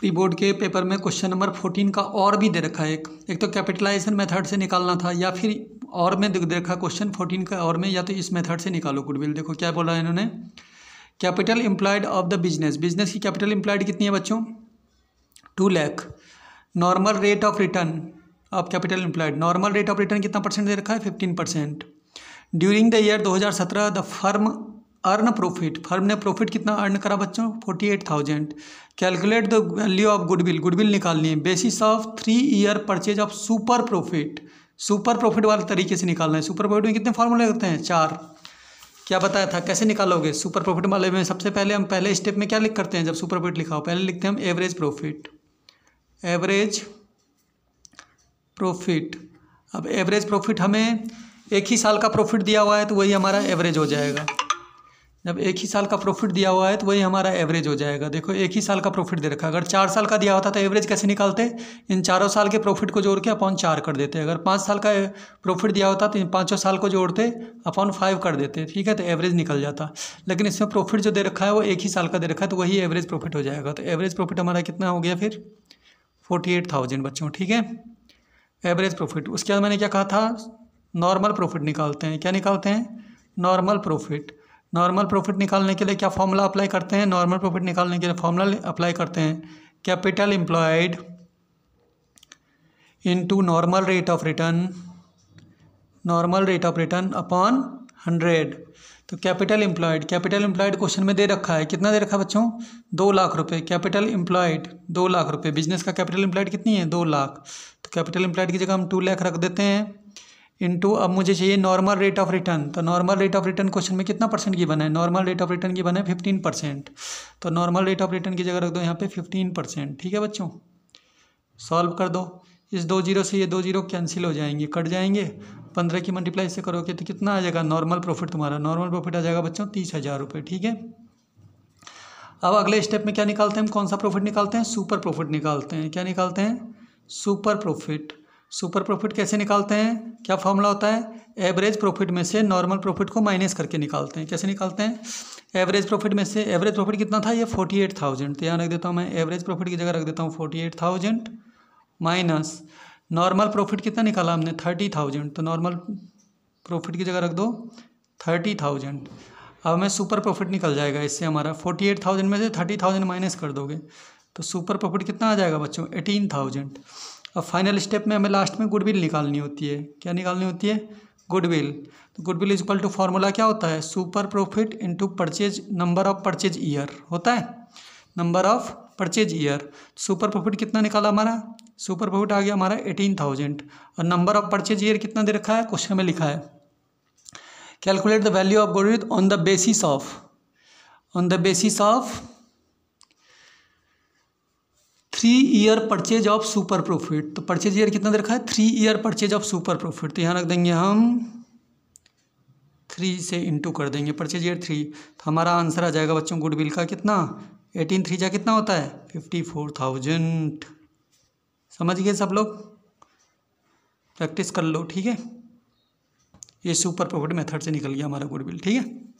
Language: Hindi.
प्री बोर्ड के पेपर में क्वेश्चन नंबर 14 का और भी दे रखा है। एक तो कैपिटलाइजेशन मेथड से निकालना था, या फिर और में दे रखा क्वेश्चन 14 का और में, या तो इस मेथड से निकालो गुडविल। देखो क्या बोला है इन्होंने, capital employed of the business, business की कैपिटल एम्प्लॉयड कितनी है बच्चों, 2 lakh. Normal rate of return of capital employed, normal rate of return कितना परसेंट दे रखा है, 15%। During the year 2017 the firm earn profit, firm ने प्रॉफिट कितना अर्न करा बच्चों, 48,000। Calculate the value of goodwill, goodwill निकालनी है basis of 3 year purchase of super profit, super profit वाले तरीके से निकालना है। सुपर प्रॉफिट में कितने फार्मूले होते हैं, 4। क्या बताया था कैसे निकालोगे सुपर प्रॉफिट वाले में, सबसे पहले हम पहले स्टेप में क्या लिख करते हैं, जब सुपर प्रॉफिट लिखा हो पहले लिखते हैं हम एवरेज प्रॉफिट, एवरेज प्रॉफिट। अब एवरेज प्रॉफिट हमें एक ही साल का प्रॉफिट दिया हुआ है तो वही हमारा एवरेज हो जाएगा। जब एक ही साल का प्रॉफिट दिया हुआ है तो वही हमारा एवरेज हो जाएगा। देखो एक ही साल का प्रॉफिट दे रखा है, अगर 4 साल का दिया होता तो एवरेज कैसे निकालते, इन चारों साल के प्रॉफिट को जोड़ के अपॉन 4 कर देते। अगर 5 साल का प्रॉफिट दिया होता तो इन 5 साल को जोड़ते अपॉन 5 कर देते, ठीक है, तो एवरेज निकल जाता। लेकिन इसमें प्रॉफिट जो दे रखा है वो एक ही साल का दे रखा है तो वही एवरेज प्रॉफिट हो जाएगा। तो एवरेज प्रॉफिट हमारा कितना हो गया फिर, 48,000 बच्चों, ठीक है, एवरेज प्रॉफिट। उसके बाद मैंने क्या कहा था, नॉर्मल प्रॉफिट निकालते हैं। क्या निकालते हैं, नॉर्मल प्रॉफिट। नॉर्मल प्रॉफिट निकालने के लिए क्या फॉर्मूला अप्लाई करते हैं, नॉर्मल प्रॉफिट निकालने के लिए फॉर्मूला अप्लाई करते हैं, capital employed into normal rate of return, normal rate of return upon 100। तो capital employed, capital employed question में दे रखा है, कितना दे रखा है बच्चों, 2 लाख रुपए। कैपिटल एम्प्लॉयड 2 लाख रुपए, बिजनेस का कैपिटल एम्प्लॉयड कितनी है, 2 लाख। तो कैपिटल एम्प्लॉयड की जगह हम 2 लाख रख देते हैं इनटू, अब मुझे चाहिए नॉर्मल रेट ऑफ रिटर्न। तो normal rate of return question में कितना परसेंट की बना है, नॉर्मल रेट ऑफ रिटर्न की बना है 15%। तो नॉर्मल रेट ऑफ रिटर्न की जगह रख दो यहाँ पे 15%, ठीक है बच्चों। सॉल्व कर दो, इस 2 जीरो से ये 2 जीरो कैंसिल हो जाएंगे, कट जाएंगे। 15 की मल्टीप्लाई से करोगे तो कितना आ जाएगा, नॉर्मल प्रॉफिट तुम्हारा, नॉर्मल प्रॉफिट आ जाएगा बच्चों 30,000 रुपये, ठीक है। अब अगले स्टेप में क्या निकालते हैं हम, कौन सा प्रॉफिट निकालते हैं, सुपर प्रॉफिट निकालते हैं। क्या निकालते हैं, सुपर प्रॉफिट। सुपर प्रॉफिट कैसे निकालते हैं, क्या फॉर्मूला होता है, एवरेज प्रॉफिट में से नॉर्मल प्रॉफिट को माइनस करके निकालते हैं। कैसे निकालते हैं, एवरेज प्रॉफिट में से, एवरेज प्रॉफिट कितना था ये 48,000, तो यहाँ रख देता हूँ मैं, एवरेज प्रॉफिट की जगह रख देता हूँ 48,000 माइनस नॉर्मल प्रॉफिट कितना निकाला हमने 30,000, तो नॉर्मल प्रॉफिट की जगह रख दो 30,000। अब हमें सुपर प्रॉफिट निकल जाएगा इससे हमारा, 48,000 में से 30,000 माइनस कर दोगे तो सुपर प्रॉफिट कितना आ जाएगा बच्चों, 18,000। अब फाइनल स्टेप में हमें लास्ट में गुडविल निकालनी होती है। क्या निकालनी होती है, गुडविल। तो goodwill is equal to formula क्या होता है, super profit into purchase, number of purchase year होता है, number of purchase year. Super profit कितना निकाला हमारा, सुपर प्रॉफिट आ गया हमारा 18,000, और नंबर ऑफ परचेज ईयर कितना दे रखा है, क्वेश्चन में लिखा है, calculate the value of goodwill on the basis of, on the basis of 3 year purchase of super profit. तो परचेज ईयर कितना दे रखा है, 3 year purchase of super profit, तो यहाँ रख देंगे हम 3 से इंटू कर देंगे परचेज ईयर 3, तो हमारा आंसर आ जाएगा बच्चों गुडविल का कितना, 18 3 जा कितना होता है 54,000। समझ गए सब लोग, प्रैक्टिस कर लो, ठीक है। ये सुपर प्रॉफिट मेथड से निकल गया हमारा गुडविल, ठीक है।